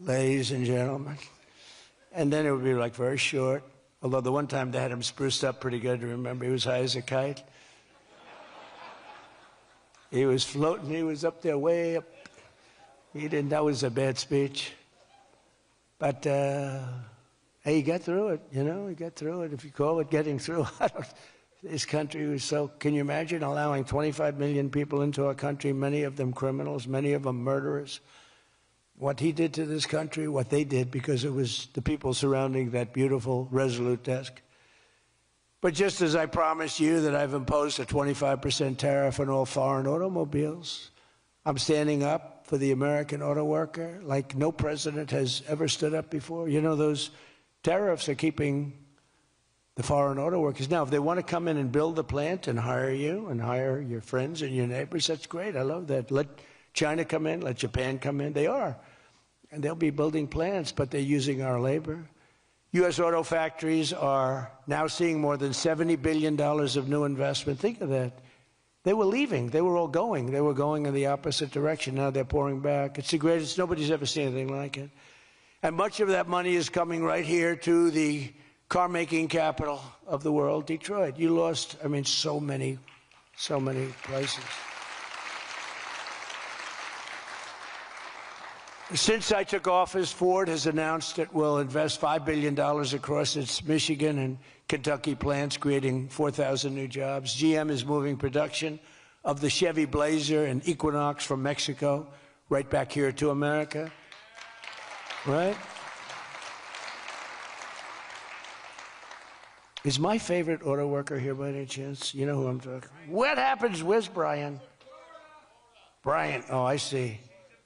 Ladies and gentlemen. And then it would be like very short. Although the one time they had him spruced up pretty good, remember, he was high as a kite. He was floating, he was up there way up. That was a bad speech. But, hey, he got through it, you know, he got through it. If you call it getting through, this country was so, can you imagine allowing 25 million people into our country, many of them criminals, many of them murderers? What he did to this country, what they did, because it was the people surrounding that beautiful, resolute desk. But just as I promised you that I've imposed a 25% tariff on all foreign automobiles, I'm standing up for the American auto worker like no president has ever stood up before. You know, those tariffs are keeping the foreign auto workers. Now, if they want to come in and build the plant and hire you and hire your friends and your neighbors, that's great. I love that. Let China come in, let Japan come in. They are. And they'll be building plants, but they're using our labor. U.S. auto factories are now seeing more than $70 billion of new investment. Think of that. They were leaving. They were all going. They were going in the opposite direction. Now they're pouring back. It's the greatest. Nobody's ever seen anything like it. And much of that money is coming right here to the car-making capital of the world, Detroit. You lost, I mean, so many places. Since I took office, Ford has announced it will invest $5 billion across its Michigan and Kentucky plants, creating 4,000 new jobs. GM is moving production of the Chevy Blazer and Equinox from Mexico right back here to America. Right? Is my favorite auto worker here by any chance? You know who I'm talking about? What happens? Where's Brian? Brian, oh, I see.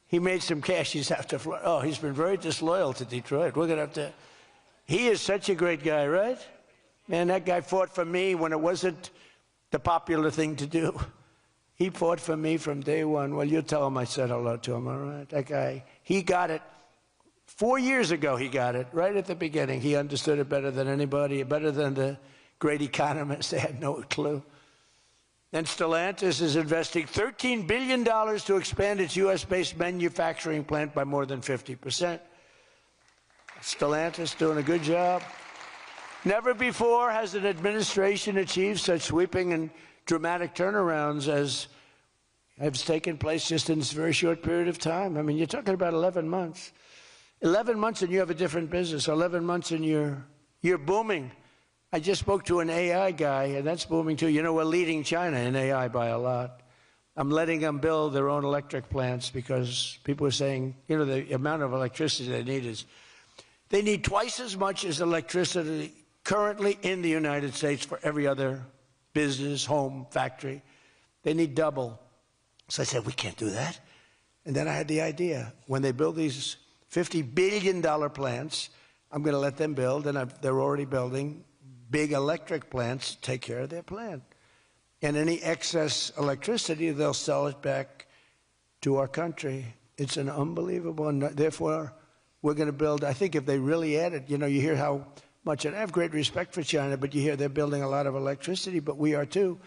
He made some cash. He's after Florida. Oh, he's been very disloyal to Detroit. We're going to have to. He is such a great guy, right? Man, that guy fought for me when it wasn't the popular thing to do. He fought for me from day one. Well, you tell him I said hello to him, all right? That guy, he got it. 4 years ago, he got it, right at the beginning. He understood it better than anybody, better than the great economists. They had no clue. And Stalantis is investing $13 billion to expand its U.S.-based manufacturing plant by more than 50%. Stalantis doing a good job. Never before has an administration achieved such sweeping and dramatic turnarounds as has taken place just in this very short period of time. I mean, you're talking about 11 months. 11 months and you have a different business. 11 months and you're booming. I just spoke to an AI guy, and that's booming too. You know, we're leading China in AI by a lot. I'm letting them build their own electric plants because people are saying, you know, the amount of electricity they need twice as much as electricity currently in the United States for every other business, home, factory. They need double. So I said, we can't do that. And then I had the idea. When they build these $50 billion plants, I'm going to let them build, and they're already building big electric plants, take care of their plant. And any excess electricity, they'll sell it back to our country. It's an unbelievable, and therefore, we're going to build, I think if they really added, you know, you hear how much, and I have great respect for China, but you hear they're building a lot of electricity, but we are too.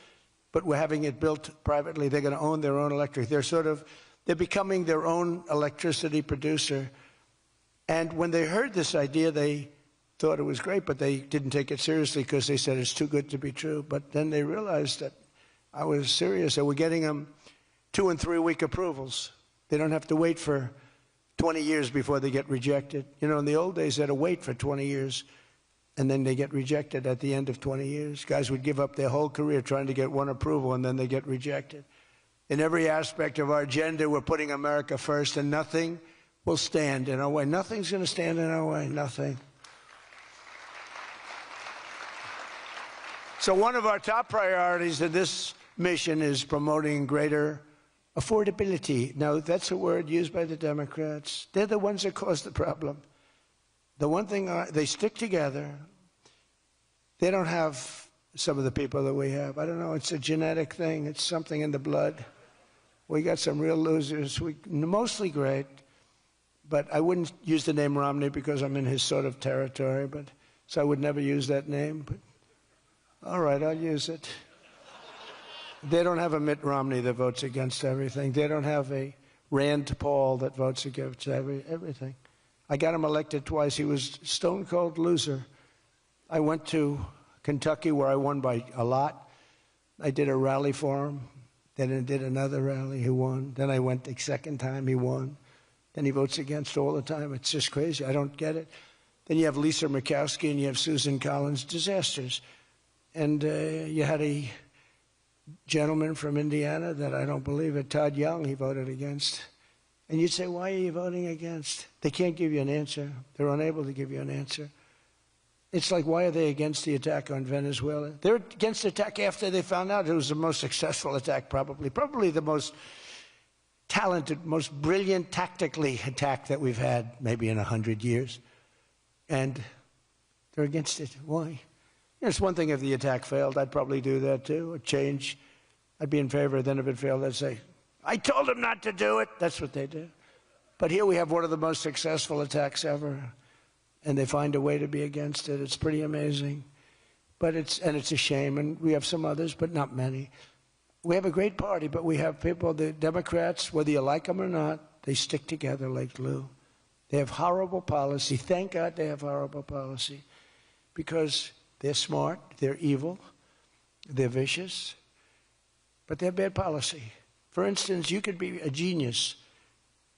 But we're having it built privately. They're going to own their own electric. They're becoming their own electricity producer. And when they heard this idea, they thought it was great, but they didn't take it seriously because they said it's too good to be true. But then they realized that I was serious. So we're getting them 2- and 3-week approvals. They don't have to wait for 20 years before they get rejected. You know, in the old days, they had to wait for 20 years, and then they get rejected at the end of 20 years. Guys would give up their whole career trying to get one approval, and then they get rejected. In every aspect of our agenda, we're putting America first, and nothing will stand in our way. Nothing's going to stand in our way, nothing. So one of our top priorities in this mission is promoting greater affordability. Now, that's a word used by the Democrats. They're the ones that cause the problem. The one thing, they stick together. They don't have some of the people that we have. I don't know, it's a genetic thing. It's something in the blood. We got some real losers, mostly great. But I wouldn't use the name Romney because I'm in his sort of territory, so I would never use that name. But all right, I'll use it. They don't have a Mitt Romney that votes against everything. They don't have a Rand Paul that votes against everything. I got him elected twice. He was a stone-cold loser. I went to Kentucky where I won by a lot. I did a rally for him. Then I did another rally. He won. Then I went the second time. He won. Then he votes against all the time. It's just crazy. I don't get it. Then you have Lisa Murkowski and you have Susan Collins. Disasters. And you had a gentleman from Indiana that I don't believe it, Todd Young, he voted against. And you'd say, why are you voting against? They can't give you an answer. They're unable to give you an answer. It's like, why are they against the attack on Venezuela? They're against the attack after they found out it was the most successful attack, probably the most talented, most brilliant tactically attack that we've had maybe in 100 years. And they're against it. Why? It's one thing if the attack failed. I'd probably do that too, a change. I'd be in favor. Then if it failed, I'd say, I told them not to do it. That's what they do. But here we have one of the most successful attacks ever, and they find a way to be against it. It's pretty amazing. But it's a shame, and we have some others, but not many. We have a great party, but we have people, the Democrats, whether you like them or not, they stick together like glue. They have horrible policy. Thank God they have horrible policy, because they're smart, they're evil, they're vicious, but they have bad policy. For instance, you could be a genius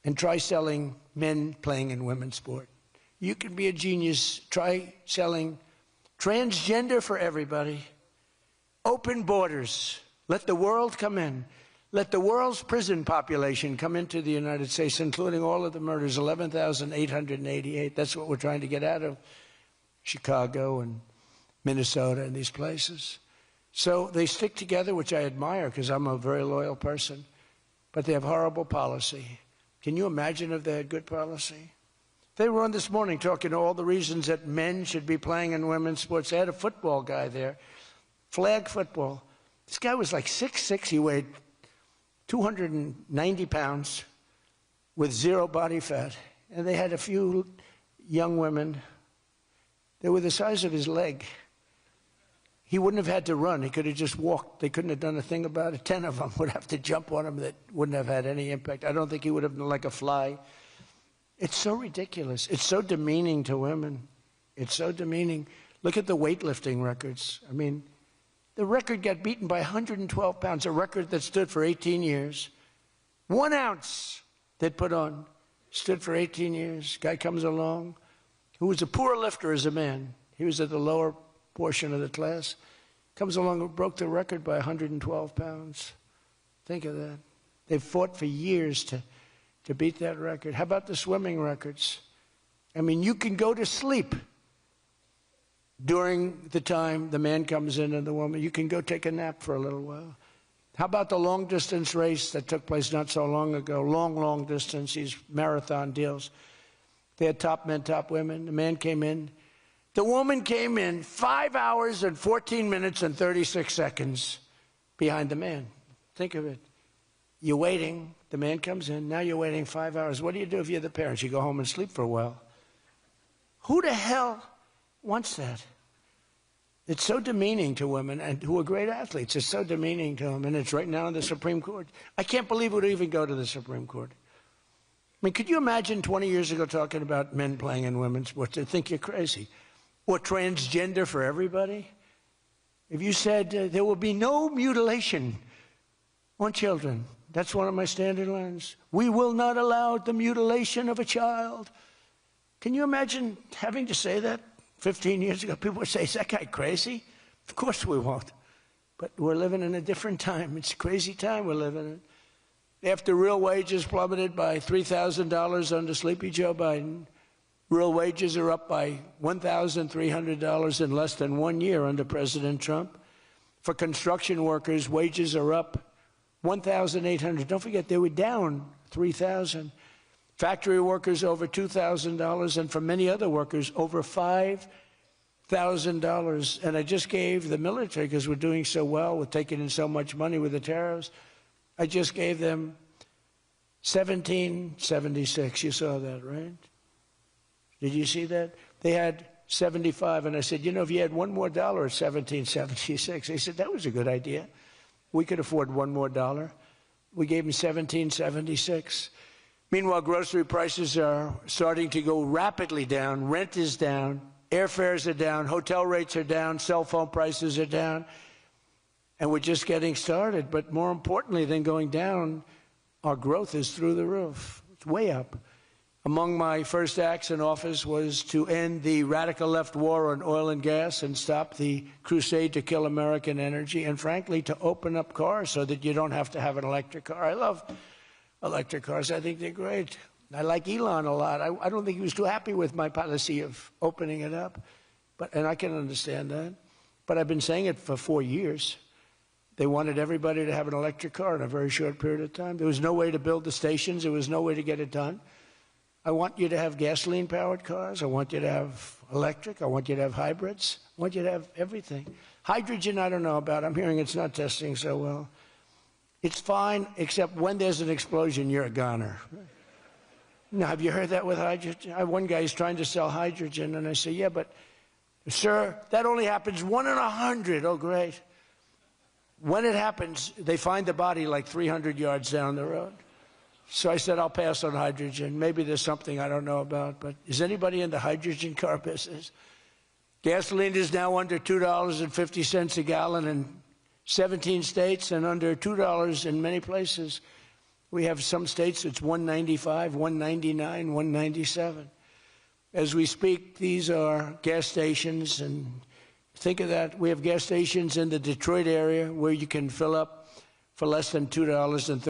and try selling men playing in women's sport. You could be a genius, try selling transgender for everybody, open borders, let the world come in, let the world's prison population come into the United States, including all of the murders, 11,888. That's what we're trying to get out of Chicago and Minnesota and these places. So they stick together, which I admire because I'm a very loyal person, but they have horrible policy. Can you imagine if they had good policy? They were on this morning talking all the reasons that men should be playing in women's sports. They had a football guy there, flag football. This guy was like 6'6". He weighed 290 pounds with zero body fat. And they had a few young women. They were the size of his leg. He wouldn't have had to run. He could have just walked. They couldn't have done a thing about it. 10 of them would have to jump on him that wouldn't have had any impact. I don't think he would have been like a fly. It's so ridiculous. It's so demeaning to women. It's so demeaning. Look at the weightlifting records. I mean, the record got beaten by 112 pounds, a record that stood for 18 years. 1 ounce they'd put on stood for 18 years. Guy comes along who was a poor lifter as a man. He was at the lower portion of the class. Comes along and broke the record by 112 pounds. Think of that. They've fought for years to beat that record. How about the swimming records? I mean, you can go to sleep during the time the man comes in and the woman. You can go take a nap for a little while. How about the long-distance race that took place not so long ago? Long distance, these marathon deals. They had top men, top women. The man came in. The woman came in 5 hours and 14 minutes and 36 seconds behind the man. Think of it. You're waiting. The man comes in. Now you're waiting 5 hours. What do you do if you're the parents? You go home and sleep for a while. Who the hell wants that? It's so demeaning to women, and who are great athletes. It's so demeaning to them, and it's right now in the Supreme Court. I can't believe it would even go to the Supreme Court. I mean, could you imagine 20 years ago talking about men playing in women's sports? They'd think you're crazy. Or transgender for everybody? If you said there will be no mutilation on children, that's one of my standard lines. We will not allow the mutilation of a child. Can you imagine having to say that 15 years ago? People would say, is that guy crazy? Of course we won't. But we're living in a different time. It's a crazy time we're living in. After real wages plummeted by $3,000 under Sleepy Joe Biden, real wages are up by $1,300 in less than 1 year under President Trump. For construction workers, wages are up $1,800. Don't forget, they were down $3,000. Factory workers over $2,000, and for many other workers, over $5,000. And I just gave the military, because we're doing so well with taking in so much money with the tariffs, I just gave them $1,776. You saw that, right? Did you see that? They had 75, and I said, you know, if you had $1 more, it's $1,776. They said, that was a good idea. We could afford one more dollar. We gave him $17.76. Meanwhile, grocery prices are starting to go rapidly down. Rent is down. Airfares are down. Hotel rates are down. Cell phone prices are down. And we're just getting started. But more importantly than going down, our growth is through the roof. It's way up. Among my first acts in office was to end the radical left war on oil and gas and stop the crusade to kill American energy, and frankly, to open up cars so that you don't have to have an electric car. I love electric cars. I think they're great. I like Elon a lot. I don't think he was too happy with my policy of opening it up, and I can understand that. But I've been saying it for 4 years. They wanted everybody to have an electric car in a very short period of time. There was no way to build the stations. There was no way to get it done. I want you to have gasoline-powered cars. I want you to have electric. I want you to have hybrids. I want you to have everything. Hydrogen, I don't know about. I'm hearing it's not testing so well. It's fine, except when there's an explosion, you're a goner. Now, have you heard that with hydrogen? One guy is trying to sell hydrogen, and I say, yeah, but, sir, that only happens 1 in 100. Oh, great. When it happens, they find the body like 300 yards down the road. So I said, I'll pass on hydrogen. Maybe there's something I don't know about, but is anybody in the hydrogen car business? Gasoline is now under $2.50 a gallon in 17 states and under $2 in many places. We have some states it's $1.95, $1.99, $1.97. As we speak, these are gas stations, and think of that. We have gas stations in the Detroit area where you can fill up for less than $2.30.